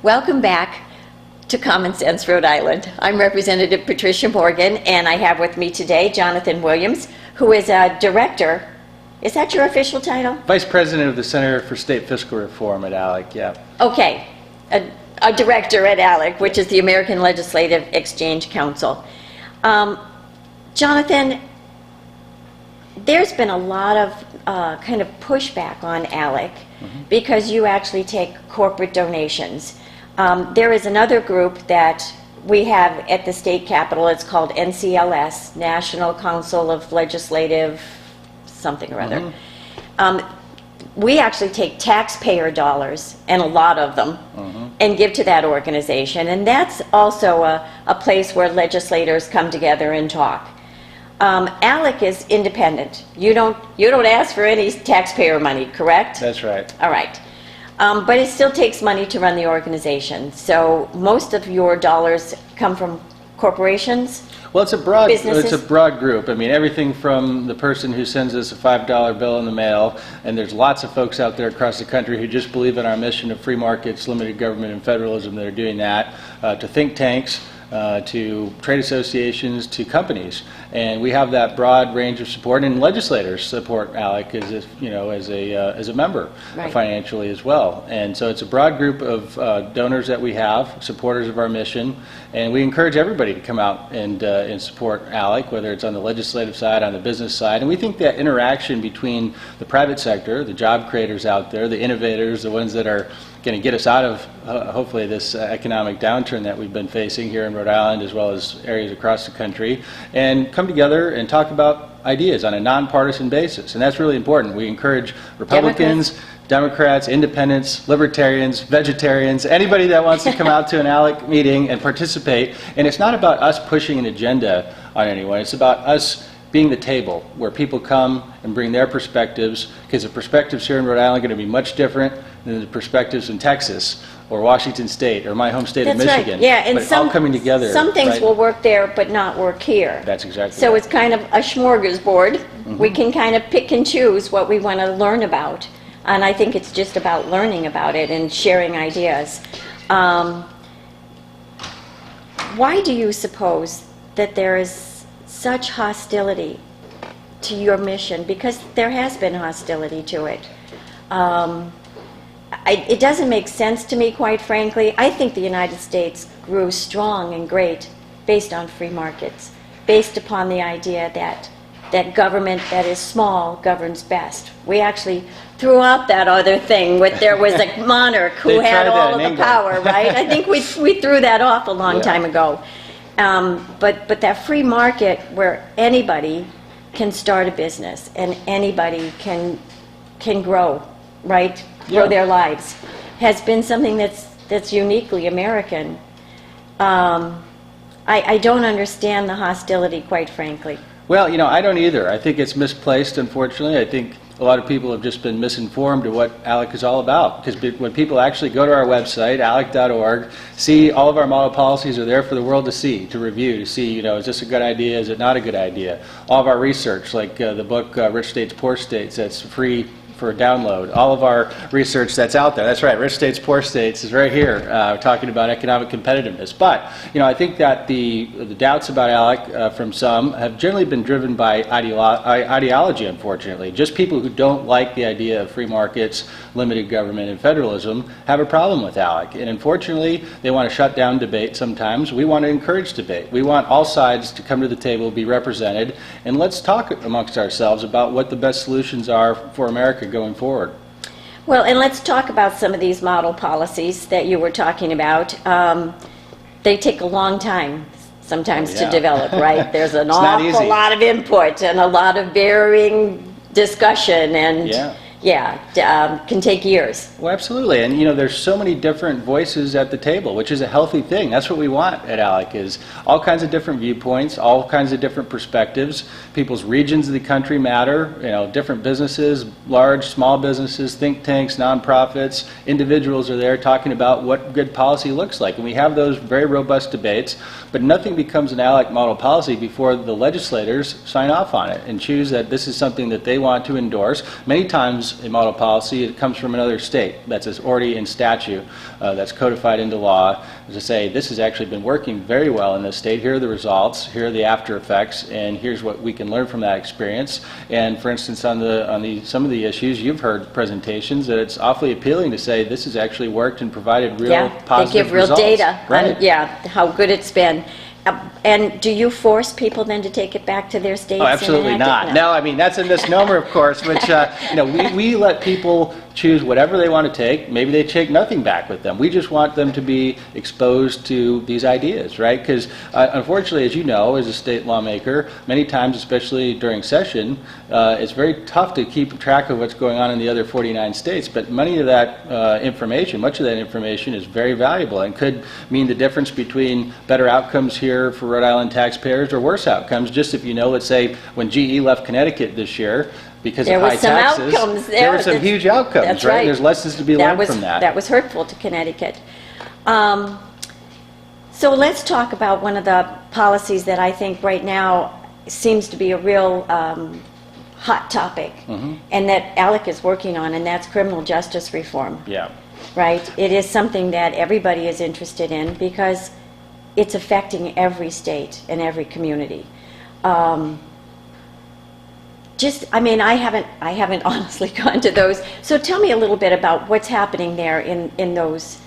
Welcome back to Common Sense Rhode Island. I'm Representative Patricia Morgan, and I have with me today Jonathan Williams, who is a director. Is that your official title? Vice President of the Center for State Fiscal Reform at ALEC, yeah. Okay, a director at ALEC, which is the American Legislative Exchange Council. Jonathan, there's been a lot of kind of pushback on ALEC because you actually take corporate donations. There is another group that we have at the state capitol. It's called NCLS, National Council of Legislative something or other. We actually take taxpayer dollars, and a lot of them, and give to that organization. And that's also a place where legislators come together and talk. ALEC is independent. You don't ask for any taxpayer money, correct? That's right. All right. But it still takes money to run the organization. So most of your dollars come from corporations? Well, it's a broad group. I mean, everything from the person who sends us a $5 bill in the mail, and there's lots of folks out there across the country who just believe in our mission of free markets, limited government, and federalism that are doing that, to think tanks, to trade associations, to companies. And we have that broad range of support, and legislators support ALEC as a member financially as well. And so it's a broad group of donors that we have, supporters of our mission, and we encourage everybody to come out and support ALEC, whether it's on the legislative side, on the business side. And we think that interaction between the private sector, the job creators out there, the innovators, the ones that are going to get us out of, hopefully, this economic downturn that we've been facing here in Rhode Island, as well as areas across the country, and come together and talk about ideas on a nonpartisan basis. And that's really important. We encourage Republicans, Democrats, independents, libertarians, vegetarians, anybody that wants to come out to an ALEC meeting and participate. And it's not about us pushing an agenda on anyone. It's about us being the table where people come and bring their perspectives, because the perspectives here in Rhode Island are going to be much different than the perspectives in Texas or Washington State or my home state of Michigan. Right. Yeah, and but all coming together. Some things will work there but not work here. That's exactly so right. It's kind of a smorgasbord. We can kind of pick and choose what we want to learn about. And I think it's just about learning about it and sharing ideas. Why do you suppose that there is such hostility to your mission? Because there has been hostility to it. It doesn't make sense to me, quite frankly. I think the United States grew strong and great based on free markets, based upon the idea that government that is small governs best. We actually threw out that other thing with there was a monarch who had all of the power, right? I think we threw that off a long time ago. But that free market where anybody can start a business and anybody can grow, right? Grow their lives, has been something that's uniquely American. I don't understand the hostility, quite frankly. Well, I don't either. I think it's misplaced, unfortunately. I think a lot of people have just been misinformed of what ALEC is all about. Because when people actually go to our website, alec.org, see all of our model policies are there for the world to see, to review, to see, is this a good idea, is it not a good idea? All of our research, like the book Rich States, Poor States, that's free for download. All of our research that's out there. That's right, Rich States, Poor States is right here talking about economic competitiveness. But, I think that the doubts about ALEC from some have generally been driven by ideology, unfortunately. Just people who don't like the idea of free markets, limited government, and federalism have a problem with ALEC. And unfortunately, they want to shut down debate sometimes. We want to encourage debate. We want all sides to come to the table, be represented, and let's talk amongst ourselves about what the best solutions are for America going forward. Well, and let's talk about some of these model policies that you were talking about. They take a long time sometimes to develop, right? There's an awful lot of input and a lot of varying discussion and can take years. Well, absolutely. And, there's so many different voices at the table, which is a healthy thing. That's what we want at ALEC, is all kinds of different viewpoints, all kinds of different perspectives. People's regions of the country matter, different businesses, large, small businesses, think tanks, nonprofits, individuals are there talking about what good policy looks like. And we have those very robust debates, but nothing becomes an ALEC model policy before the legislators sign off on it and choose that this is something that they want to endorse. Many times becomes a model policy, it comes from another state that's already in statute, that's codified into law, to say this has actually been working very well in this state. Here are the results, here are the after effects, and here's what we can learn from that experience. And for instance, on some of the issues, you've heard presentations that it's awfully appealing to say this has actually worked and provided real positive results. They give real data Right. on, how good it's been. And do you force people then to take it back to their states? Oh, absolutely not. No, I mean, that's a misnomer, of course, which, we let people choose whatever they want to take. Maybe they take nothing back with them. We just want them to be exposed to these ideas, right? Because unfortunately, as you know, as a state lawmaker, many times, especially during session, it's very tough to keep track of what's going on in the other 49 states. But much of that information is very valuable and could mean the difference between better outcomes here for Rhode Island taxpayers or worse outcomes. Just if you know, let's say when GE left Connecticut this year, because of high taxes, there were some huge outcomes, that's right? There's lessons to be learned from that. That was hurtful to Connecticut. So let's talk about one of the policies that I think right now seems to be a real hot topic, and that ALEC is working on, and that's criminal justice reform. Yeah. Right? It is something that everybody is interested in because it's affecting every state and every community. I haven't honestly gone to those. So tell me a little bit about what's happening there in those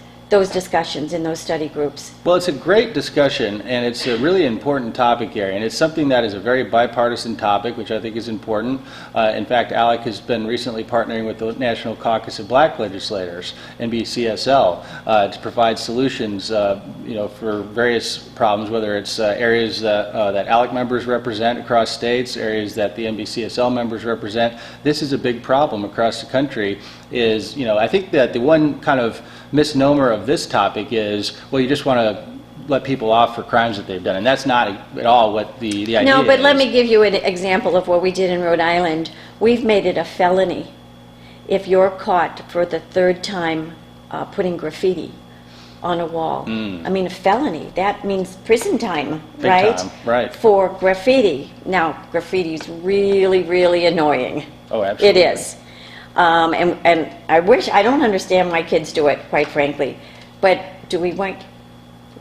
discussions, in those study groups. Well, it's a great discussion, and it's a really important topic area, and it's something that is a very bipartisan topic, which I think is important. In fact, ALEC has been recently partnering with the National Caucus of Black Legislators, NBCSL, to provide solutions, for various problems, whether it's areas that ALEC members represent across states, areas that the NBCSL members represent. This is a big problem across the country. I think that the one kind of misnomer of this topic is, well, you just want to let people off for crimes that they've done, and that's not at all what the idea is. No, but let me give you an example of what we did in Rhode Island. We've made it a felony if you're caught for the third time putting graffiti on a wall. I mean, a felony, that means prison time, Big right? time, right. For graffiti. Now, graffiti is really, really annoying. Oh, absolutely. It is. And I don't understand why kids do it, quite frankly. But do we want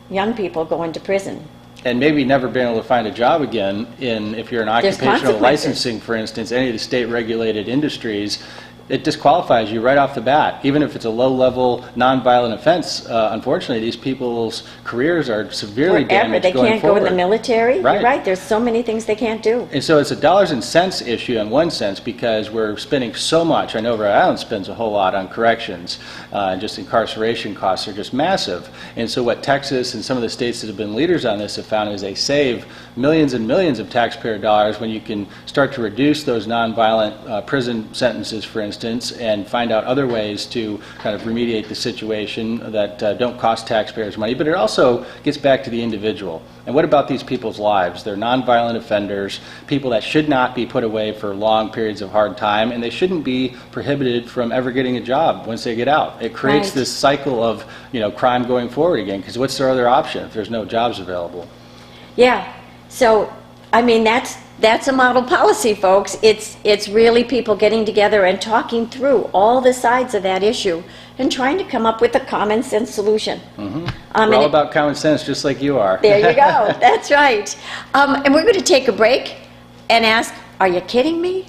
young people going to prison? And maybe never being able to find a job again if you're in occupational licensing, for instance, any of the state-regulated industries. It disqualifies you right off the bat, even if it's a low-level, nonviolent offense. Unfortunately, these people's careers are severely damaged going forward. They can't go in the military. Right. You're right. There's so many things they can't do. And so it's a dollars and cents issue in one sense because we're spending so much. I know Rhode Island spends a whole lot on corrections. Just incarceration costs are just massive. And so what Texas and some of the states that have been leaders on this have found is they save millions and millions of taxpayer dollars when you can start to reduce those nonviolent prison sentences, for instance, and find out other ways to kind of remediate the situation that don't cost taxpayers money. But it also gets back to the individual. And what about these people's lives? They're nonviolent offenders, people that should not be put away for long periods of hard time, and they shouldn't be prohibited from ever getting a job once they get out. It creates this cycle of crime going forward again, because what's their other option if there's no jobs available? Yeah. So, I mean, that's a model policy, folks. It's really people getting together and talking through all the sides of that issue and trying to come up with a common sense solution. We're all about common sense, just like you are. There you go. That's right. And we're going to take a break and ask, are you kidding me?